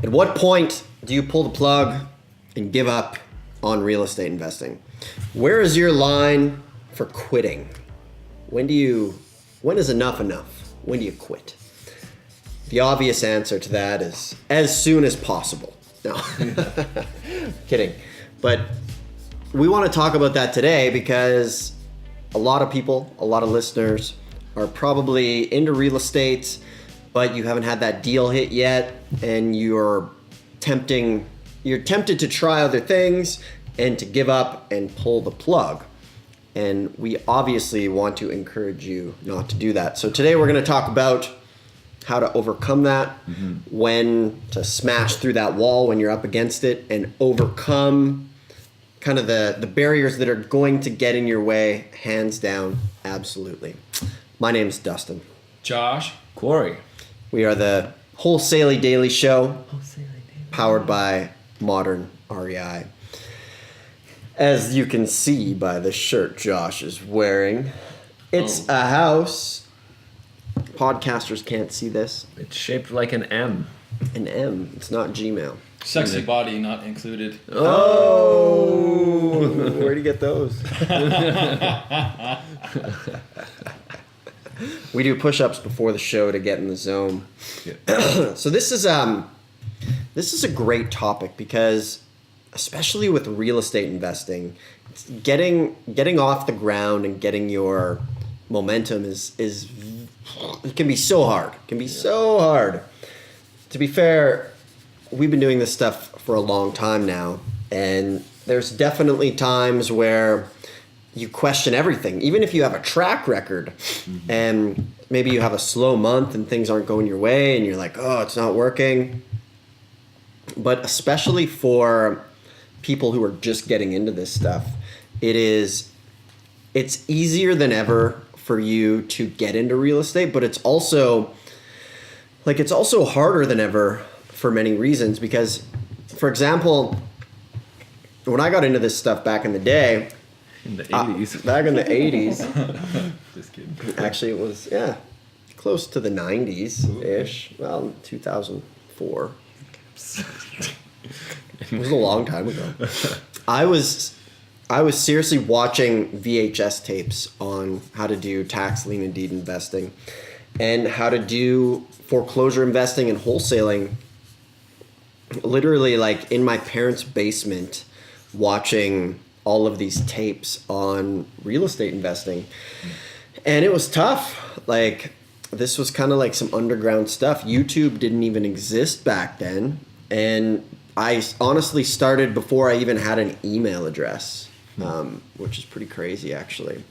At what point do you pull the plug and give up on real estate investing? Where is your line for quitting? When is enough enough? When do you quit? The obvious answer to that is as soon as possible. No, kidding. But we want to talk about that today because a lot of people, a lot of listeners are probably into real estate, but you haven't had that deal hit yet, and you're tempted to try other things and to give up and pull the plug. And we obviously want to encourage you not to do that. So today we're going to talk about how to overcome that, when to smash through that wall when you're up against it, and overcome kind of the barriers that are going to get in your way, hands down, absolutely. My name is Dustin. Josh. Corey. We are the Wholesale Daily Show, powered by Modern REI. As you can see by the shirt Josh is wearing, it's a house. Podcasters can't see this. It's shaped like an M. An M. It's not Gmail. Sexy body not included. Oh! Where'd you get those? We do push-ups before the show to get in the zone. Yeah. So this is a great topic because, especially with real estate investing, it's getting off the ground and getting your momentum is it can be so hard. It can be so hard. To be fair, we've been doing this stuff for a long time now, and there's definitely times where you question everything, even if you have a track record, and maybe you have a slow month and things aren't going your way, and you're like, oh, it's not working. But especially for people who are just getting into this stuff, it's easier than ever for you to get into real estate, but it's also harder than ever for many reasons. Because, for example, when I got into this stuff back in the day, in the 80s. Back in the 80s. Just kidding. Actually, it was, close to the 90s-ish. Well, 2004. It was a long time ago. I was seriously watching VHS tapes on how to do tax lien and deed investing and how to do foreclosure investing and wholesaling, literally like in my parents' basement, watching all of these tapes on real estate investing. And it was tough. Like, this was kind of like some underground stuff. YouTube didn't even exist back then. And I honestly started before I even had an email address. Which is pretty crazy, actually.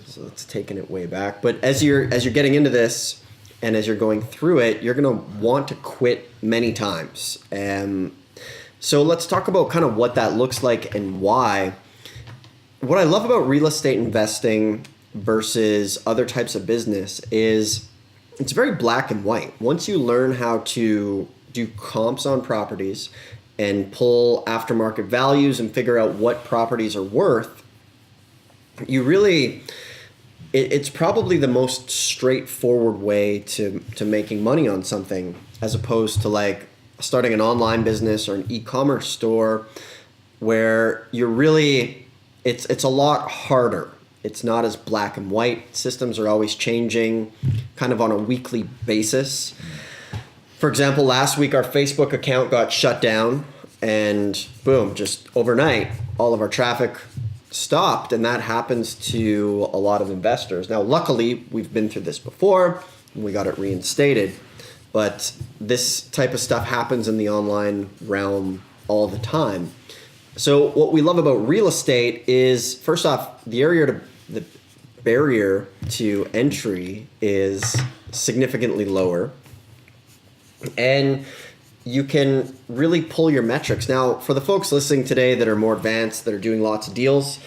So it's taking it way back. But as you're getting into this and as you're going through it, you're going to want to quit many times. So let's talk about kind of what that looks like and why. What I love about real estate investing versus other types of business is it's very black and white. Once you learn how to do comps on properties and pull aftermarket values and figure out what properties are worth, it's probably the most straightforward way to making money on something, as opposed to like starting an online business or an e-commerce store where it's a lot harder. It's not as black and white. Systems are always changing kind of on a weekly basis. For example, last week our Facebook account got shut down, and boom, just overnight, all of our traffic stopped, and that happens to a lot of investors. Now, luckily, we've been through this before, and we got it reinstated, but this type of stuff happens in the online realm all the time. So what we love about real estate is, first off, the barrier to entry is significantly lower, and you can really pull your metrics. Now, for the folks listening today that are more advanced, that are doing lots of deals,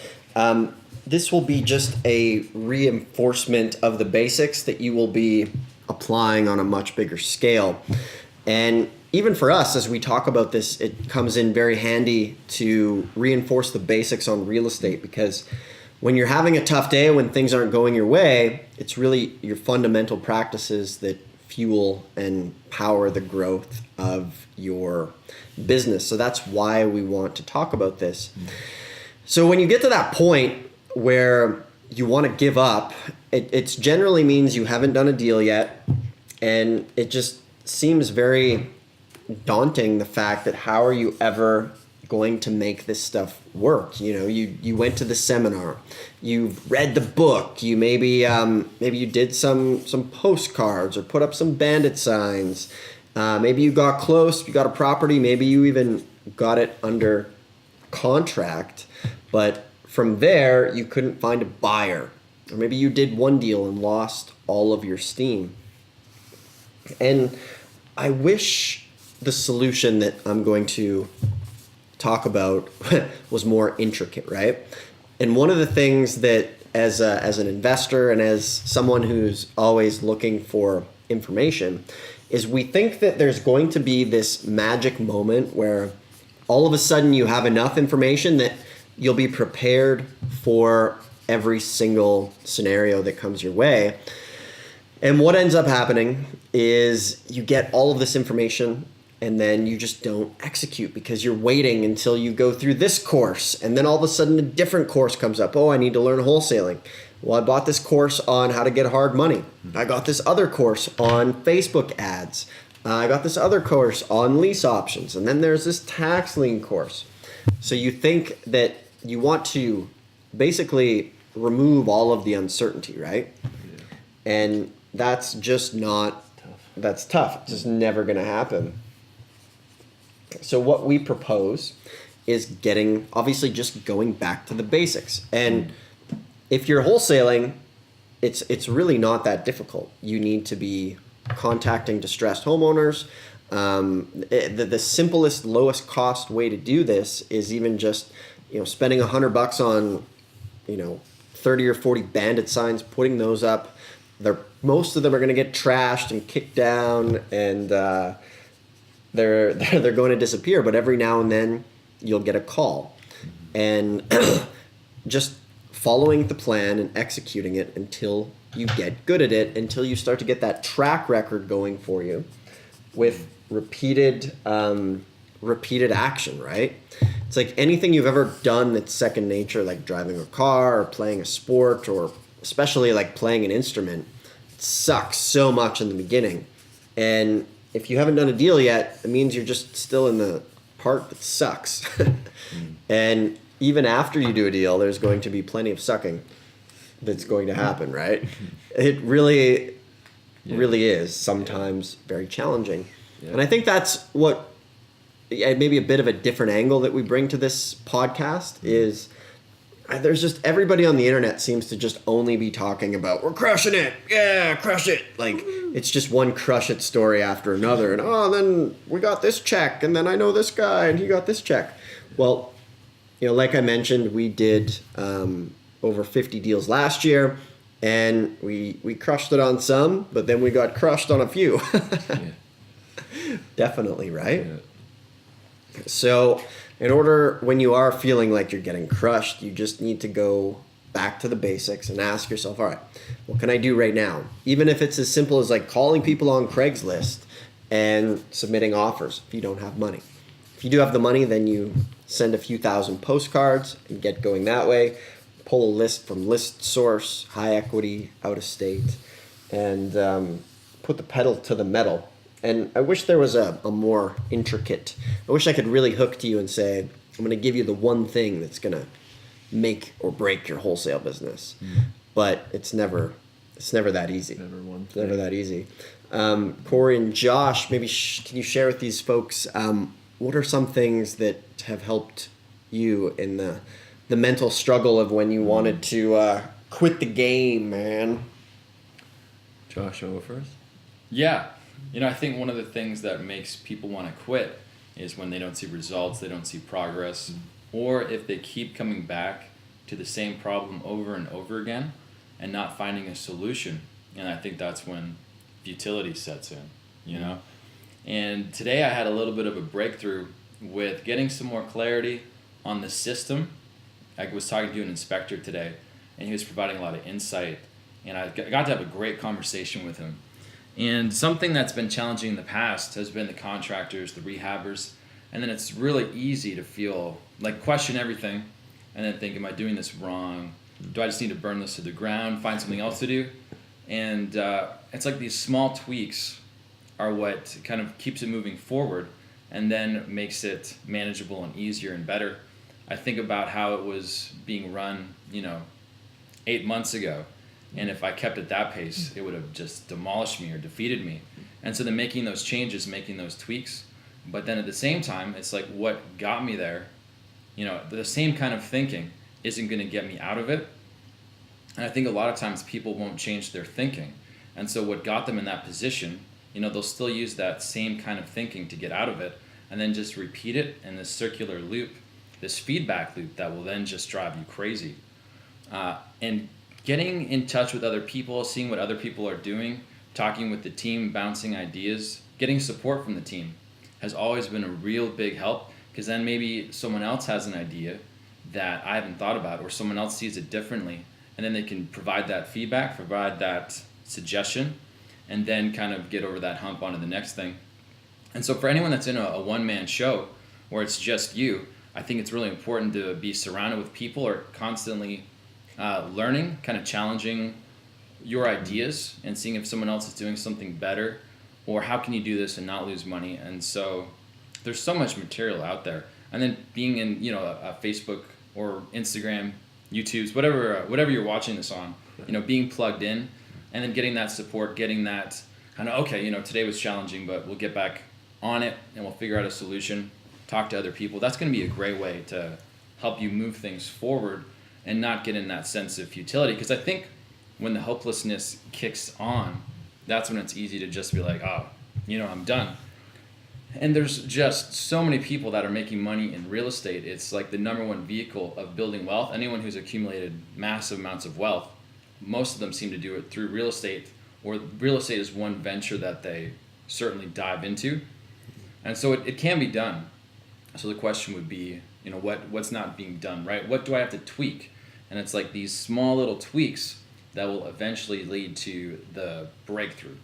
this will be just a reinforcement of the basics that you will be applying on a much bigger scale. And even for us, as we talk about this, it comes in very handy to reinforce the basics on real estate, because when you're having a tough day, when things aren't going your way, it's really your fundamental practices that fuel and power the growth of your business. So that's why we want to talk about this. So when you get to that point where you want to give up, it generally means you haven't done a deal yet, and it just seems very daunting, the fact that how are you ever going to make this stuff work? You know, you went to the seminar, you've read the book, you maybe you did some postcards or put up some bandit signs, maybe you got close, you got a property, maybe you even got it under contract, but from there you couldn't find a buyer, or maybe you did one deal and lost all of your steam. And I wish the solution that I'm going to talk about was more intricate, right? And one of the things that as an investor and as someone who's always looking for information is we think that there's going to be this magic moment where all of a sudden you have enough information that you'll be prepared for every single scenario that comes your way. And what ends up happening is you get all of this information and then you just don't execute because you're waiting until you go through this course. And then all of a sudden a different course comes up. Oh, I need to learn wholesaling. Well, I bought this course on how to get hard money. I got this other course on Facebook ads. I got this other course on lease options. And then there's this tax lien course. So you think that you want to basically remove all of the uncertainty, right? Yeah. And that's just not, that's tough. It's just never going to happen. So what we propose is obviously just going back to the basics. And if you're wholesaling, it's really not that difficult. You need to be contacting distressed homeowners. The simplest, lowest cost way to do this is even just, spending $100 on, 30 or 40 bandit signs, putting those up. Most of them are going to get trashed and kicked down, and they're going to disappear. But every now and then you'll get a call, and just following the plan and executing it until you get good at it, until you start to get that track record going for you with repeated action, right? It's like anything you've ever done that's second nature, like driving a car or playing a sport, or especially like playing an instrument. It sucks so much in the beginning. And if you haven't done a deal yet, it means you're just still in the part that sucks. And even after you do a deal, there's going to be plenty of sucking that's going to happen, right? It really is sometimes very challenging. Yeah. And I think that's what, maybe a bit of a different angle that we bring to this podcast is there's just everybody on the internet seems to just only be talking about, we're crushing it. Yeah, crush it. Like it's just one crush it story after another. And then we got this check, and then I know this guy and he got this check. Well, like I mentioned, we did over 50 deals last year, and we crushed it on some, but then we got crushed on a few. Definitely, right? Yeah. So when you are feeling like you're getting crushed, you just need to go back to the basics and ask yourself, all right, what can I do right now? Even if it's as simple as like calling people on Craigslist and submitting offers if you don't have money. If you do have the money, then you send a few thousand postcards and get going that way. Pull a list from List Source, high equity, out of state, and put the pedal to the metal. And I wish there was a more intricate, I wish I could really hook to you and say, I'm going to give you the one thing that's going to make or break your wholesale business. But it's never that easy. Never that easy. Corey and Josh, maybe can you share with these folks, what are some things that have helped you in the mental struggle of when you wanted to quit the game, man? Josh, over first? Yeah. I think one of the things that makes people want to quit is when they don't see results, they don't see progress, or if they keep coming back to the same problem over and over again and not finding a solution. And I think that's when futility sets in, And today I had a little bit of a breakthrough with getting some more clarity on the system. I was talking to an inspector today, and he was providing a lot of insight, and I got to have a great conversation with him. And something that's been challenging in the past has been the contractors, the rehabbers, and then it's really easy to feel like question everything and then think, am I doing this wrong? Do I just need to burn this to the ground, find something else to do? And it's like these small tweaks are what kind of keeps it moving forward and then makes it manageable and easier and better. I think about how it was being run, 8 months ago. And if I kept at that pace, it would have just demolished me or defeated me. And so then making those changes, making those tweaks, but then at the same time, it's like what got me there, the same kind of thinking isn't going to get me out of it. And I think a lot of times people won't change their thinking. And so what got them in that position, they'll still use that same kind of thinking to get out of it and then just repeat it in this circular loop, this feedback loop that will then just drive you crazy. And getting in touch with other people, seeing what other people are doing, talking with the team, bouncing ideas, getting support from the team has always been a real big help, because then maybe someone else has an idea that I haven't thought about or someone else sees it differently, and then they can provide that feedback, provide that suggestion, and then kind of get over that hump onto the next thing. And so for anyone that's in a one-man show where it's just you, I think it's really important to be surrounded with people or constantly learning, kind of challenging your ideas and seeing if someone else is doing something better, or how can you do this and not lose money. And so there's so much material out there. And then being in a Facebook or Instagram, YouTube's, whatever you're watching this on, being plugged in and then getting that support, getting that kind of, okay, today was challenging, but we'll get back on it and we'll figure out a solution, talk to other people. That's going to be a great way to help you move things forward and not get in that sense of futility. Because I think when the hopelessness kicks on, that's when it's easy to just be like, oh, I'm done. And there's just so many people that are making money in real estate. It's like the number one vehicle of building wealth. Anyone who's accumulated massive amounts of wealth, most of them seem to do it through real estate, or real estate is one venture that they certainly dive into. And so it can be done. So the question would be, what's not being done, right? What do I have to tweak? And it's like these small little tweaks that will eventually lead to the breakthrough.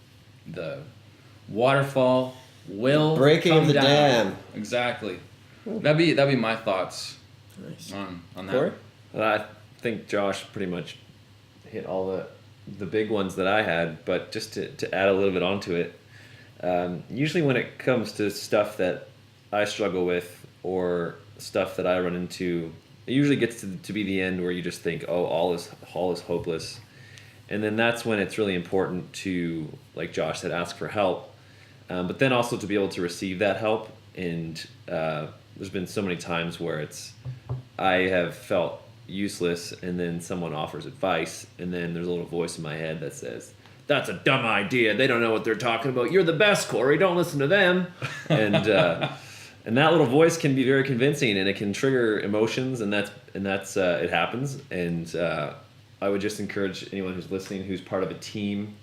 The waterfall will breaking come of the down. dam. Exactly. That'd be my thoughts on that. Corey? I think Josh pretty much hit all the big ones that I had, but just to add a little bit onto it, usually when it comes to stuff that I struggle with or stuff that I run into, it usually gets to be the end where you just think, oh, all is hopeless. And then that's when it's really important to, like Josh said, ask for help, but then also to be able to receive that help. And there's been so many times where I have felt useless, and then someone offers advice, and then there's a little voice in my head that says, that's a dumb idea. They don't know what they're talking about. You're the best, Corey. Don't listen to them. And and that little voice can be very convincing, and it can trigger emotions, and that's it happens. And I would just encourage anyone who's listening, who's part of a team,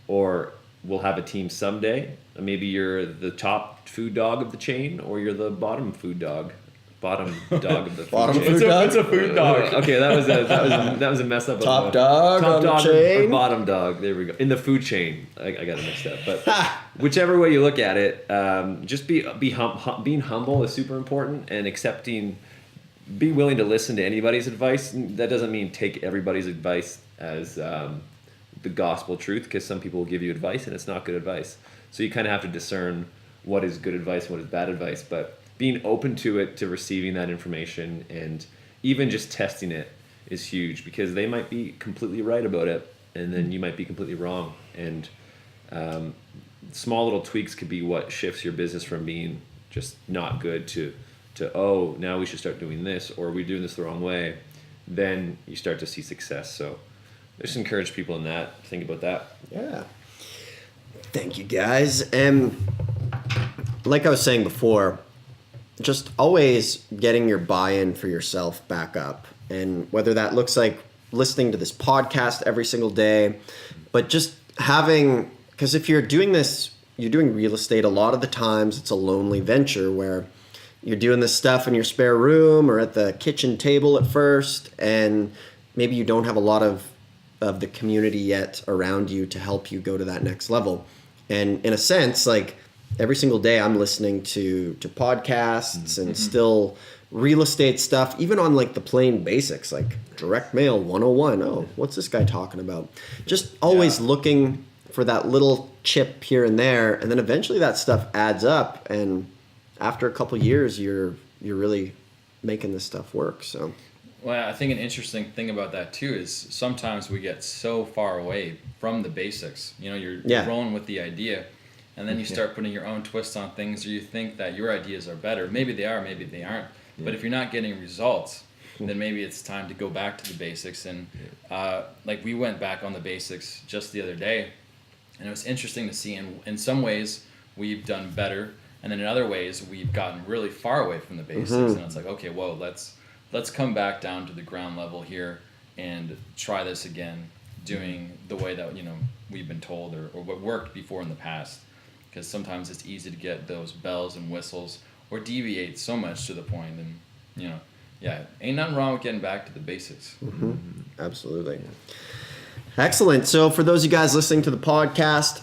or will have a team someday. Maybe you're the top food dog of the chain, or you're the bottom food dog. Bottom dog of the food Bottom chain. food dog? It's a food dog. Okay, that was a mess up. Top dog top on the dog chain? or bottom dog. There we go. In the food chain, I got it mixed up. But whichever way you look at it, just being humble is super important, and accepting. Be willing to listen to anybody's advice. That doesn't mean take everybody's advice as the gospel truth, because some people will give you advice and it's not good advice. So you kind of have to discern what is good advice and what is bad advice. But being open to it, to receiving that information, and even just testing it is huge, because they might be completely right about it and then you might be completely wrong. And small little tweaks could be what shifts your business from being just not good to oh, now we should start doing this, or we're doing this the wrong way. Then you start to see success. So just encourage people in that. Think about that. Yeah. Thank you, guys. And like I was saying before, just always getting your buy-in for yourself back up. And whether that looks like listening to this podcast every single day, but just having, because if you're doing this, you're doing real estate, a lot of the times it's a lonely venture where you're doing this stuff in your spare room or at the kitchen table at first, and maybe you don't have a lot of the community yet around you to help you go to that next level. And in a sense, like every single day I'm listening to podcasts and still real estate stuff, even on like the plain basics, like direct mail 101. Oh, what's this guy talking about? Just always looking for that little chip here and there. And then eventually that stuff adds up. And after a couple years, you're really making this stuff work. So. Well, I think an interesting thing about that too is sometimes we get so far away from the basics. You know, you're rolling with the idea, and then you start putting your own twist on things, or you think that your ideas are better. Maybe they are, maybe they aren't. But if you're not getting results, then maybe it's time to go back to the basics. And like we went back on the basics just the other day, and it was interesting to see. In some ways, we've done better, and then in other ways, we've gotten really far away from the basics. And it's like, okay, well, let's come back down to the ground level here and try this again, doing the way that we've been told or what worked before in the past. Because sometimes it's easy to get those bells and whistles or deviate so much to the point, and ain't nothing wrong with getting back to the basics. Absolutely. Excellent. So for those of you guys listening to the podcast,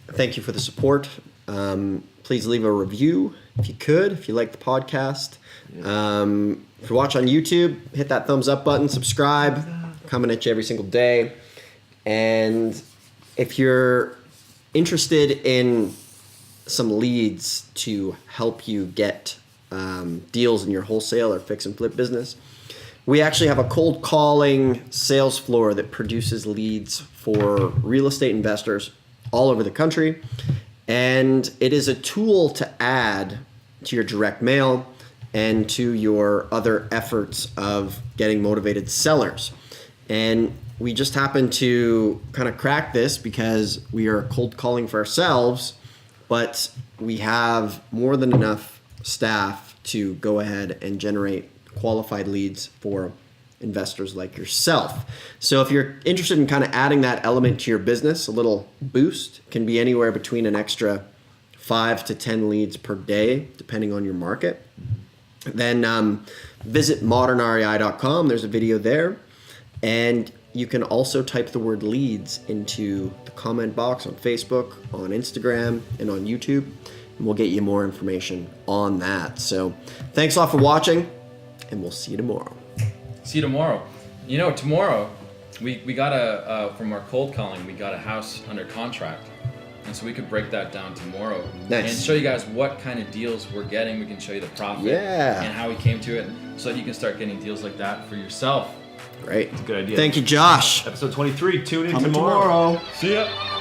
thank you for the support. Please leave a review if you like the podcast. If you watch on YouTube, hit that thumbs up button, subscribe, coming at you every single day. And if you're interested in some leads to help you get deals in your wholesale or fix and flip business, we actually have a cold calling sales floor that produces leads for real estate investors all over the country. And it is a tool to add to your direct mail and to your other efforts of getting motivated sellers. And we just happen to kind of crack this because we are cold calling for ourselves, but we have more than enough staff to go ahead and generate qualified leads for investors like yourself. So if you're interested in kind of adding that element to your business, a little boost can be anywhere between an extra 5 to 10 leads per day, depending on your market. Then visit modernrei.com. There's a video there. And you can also type the word leads into the comment box on Facebook, on Instagram, and on YouTube. And we'll get you more information on that. So thanks a lot for watching, and we'll see you tomorrow. See you tomorrow. Tomorrow we got from our cold calling, we got a house under contract. And so we could break that down tomorrow. Nice. And show you guys what kind of deals we're getting. We can show you the profit and how we came to it so that you can start getting deals like that for yourself. Great. That's a good idea. Thank you, Josh. Episode 23. Tune in Coming tomorrow. tomorrow. See ya.